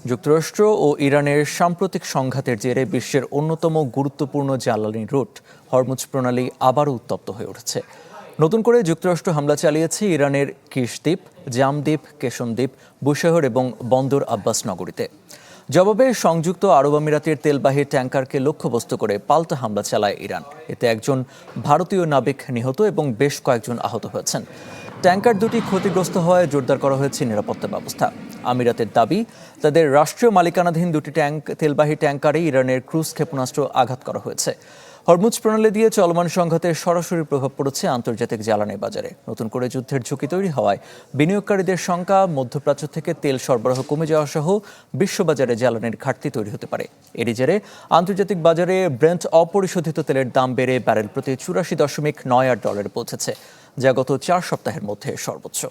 যুক্তরাষ্ট্র ও ইরানের সাম্প্রতিক সংঘাতের জেরে বিশ্বের অন্যতম গুরুত্বপূর্ণ জ্বালানি রুট হরমুজ প্রণালী আবারও উত্তপ্ত হয়ে উঠেছে। নতুন করে যুক্তরাষ্ট্র হামলা চালিয়েছে ইরানের কিশ দ্বীপ, জাম দ্বীপ, কেশন দ্বীপ, বুশেহর এবং বন্দর আব্বাস নগরীতে। জবাবে সংযুক্ত আরব আমিরাতের তেলবাহী ট্যাঙ্কারকে লক্ষ্যবস্তু করে পাল্টা হামলা চালায় ইরান। এতে একজন ভারতীয় নাবিক নিহত এবং বেশ কয়েকজন আহত হয়েছেন। ট্যাঙ্কার দুটি ক্ষতিগ্রস্ত হওয়ায় জোরদার করা হয়েছে নিরাপত্তা ব্যবস্থা। আমিরাতের দাবি, তাদের রাষ্ট্রীয় মালিকানাধীন দুটি তেলবাহী ট্যাঙ্কারে ইরানের ক্রুজ ক্ষেপণাস্ত্র আঘাত করা হয়েছে। হরমুজ প্রণালী দিয়ে চলমান সংঘাতের সরাসরি প্রভাব পড়েছে আন্তর্জাতিক জ্বালানি বাজারে। নতুন করে যুদ্ধের ঝুঁকি তৈরি হওয়ায় বিনিয়োগকারীদের শঙ্কা, মধ্যপ্রাচ্য থেকে তেল সরবরাহ কমে যাওয়া সহ বিশ্ববাজারে জ্বালানির ঘাটতি তৈরি হতে পারে। এরই জেরে আন্তর্জাতিক বাজারে ব্রেন্ট অপরিশোধিত তেলের দাম বেড়ে ব্যারেল প্রতি $84.98 পৌঁছেছে, যা গত 4 সপ্তাহের মধ্যে সর্বোচ্চ।